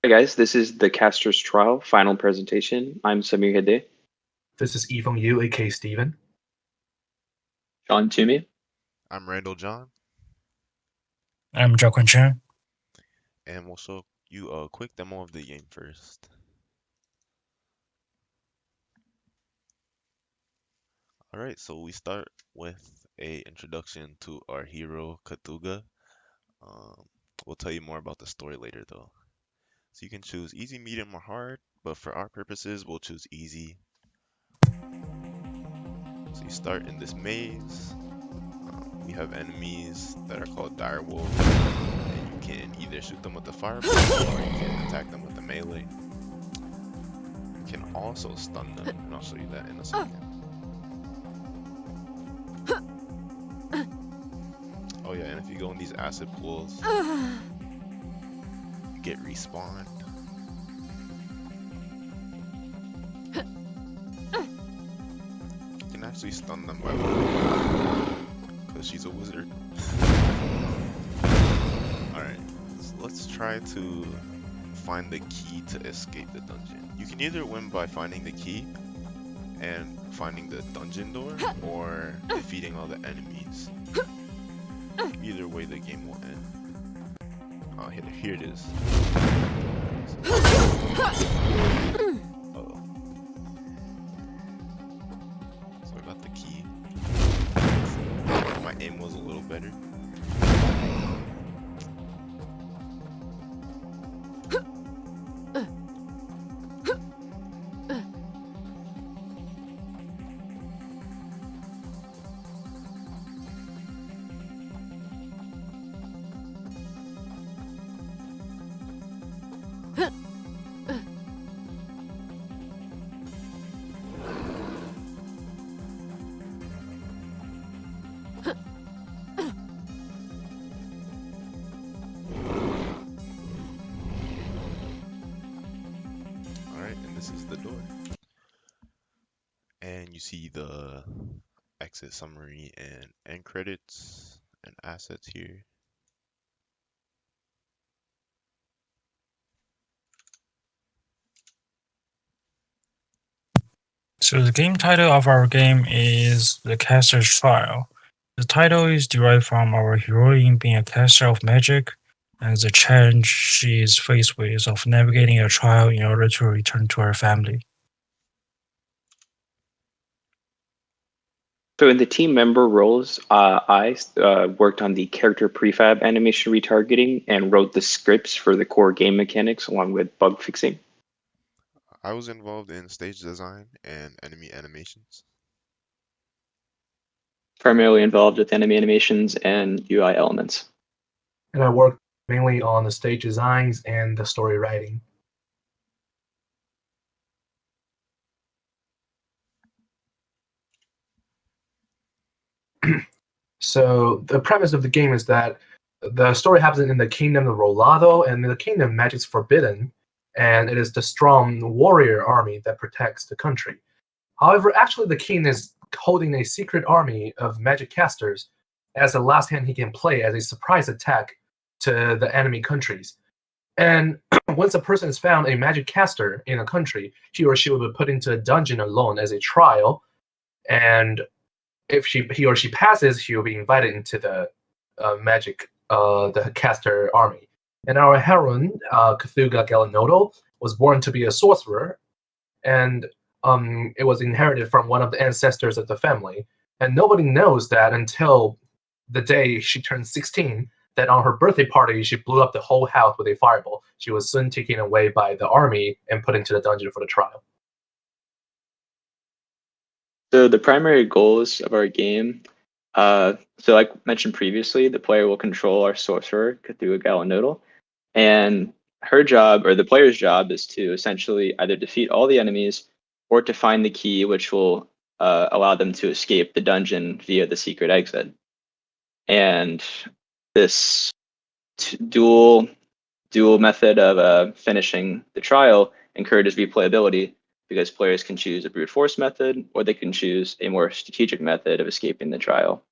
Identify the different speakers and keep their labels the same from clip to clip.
Speaker 1: Hi guys, this is the Caster's Trial final presentation. I'm Samir Hede.
Speaker 2: This is Yifeng Yu, aka Steven.
Speaker 1: John Toomey.
Speaker 3: I'm Randall John,
Speaker 4: I'm Jacqueline Chen.
Speaker 3: and we'll show you a quick demo of the game first. Alright, so we start with a introduction to our hero, Katuga. Um, we'll tell you more about the story later though. So you can choose easy, medium, or hard, but for our purposes, we'll choose easy. So you start in this maze. We have enemies that are called dire wolves, and you can either shoot them with the fireball or you can attack them with the melee. You can also stun them, and I'll show you that in a second. Oh yeah, and if you go in these acid pools, you get respawned. You can actually stun them by one, because she's a wizard. Alright, so let's try to find the key to escape the dungeon. You can either win by finding the key and finding the dungeon door, or defeating all the enemies. Either way, the game will end. Oh, here it is. Uh-oh. So I got the key. My aim was a little better. Alright, and this is the door. And you see the exit summary and end credits and assets here.
Speaker 4: So the game title of our game is The Caster's Trial. The title is derived from our heroine being a caster of magic and the challenge she is faced with of navigating a trial in order to return to her family.
Speaker 1: So in the team member roles, I worked on the character prefab animation retargeting and wrote the scripts for the core game mechanics along with bug fixing.
Speaker 3: I was involved in stage design and enemy animations.
Speaker 1: Primarily involved with enemy animations and UI elements.
Speaker 2: And I work mainly on the stage designs and the story writing. So the premise of the game is that the story happens in the kingdom of Rolado, and in the kingdom, magic is forbidden, and it is the strong warrior army that protects the country. However, actually, the king is holding a secret army of magic casters as the last hand he can play as a surprise attack to the enemy countries. And once a person has found a magic caster in a country, he or she will be put into a dungeon alone as a trial. And if he or she passes, he will be invited into the the caster army. And our heroine, Cthulhu Galanodo, was born to be a sorcerer, and it was inherited from one of the ancestors of the family. And nobody knows that until the day she turned 16, that on her birthday party, she blew up the whole house with a fireball. She was soon taken away by the army and put into the dungeon for the trial.
Speaker 1: So the primary goals of our game, so like mentioned previously, the player will control our sorcerer, Cthulhu Galanoodle, and her job, or the player's job, is to essentially either defeat all the enemies or to find the key, which will allow them to escape the dungeon via the secret exit. And this dual method of finishing the trial encourages replayability because players can choose a brute force method or they can choose a more strategic method of escaping the trial.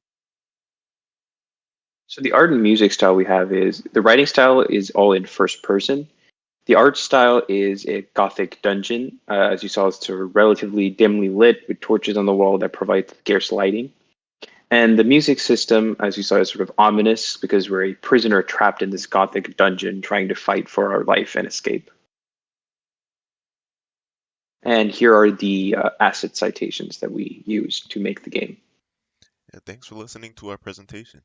Speaker 1: So the art and music style we have is the writing style is all in first person. The art style is a Gothic dungeon. As you saw, it's sort of relatively dimly lit with torches on the wall that provide scarce lighting. And the music system, as you saw, is sort of ominous because we're a prisoner trapped in this Gothic dungeon trying to fight for our life and escape. And here are the asset citations that we used to make the game.
Speaker 3: Yeah, thanks for listening to our presentation.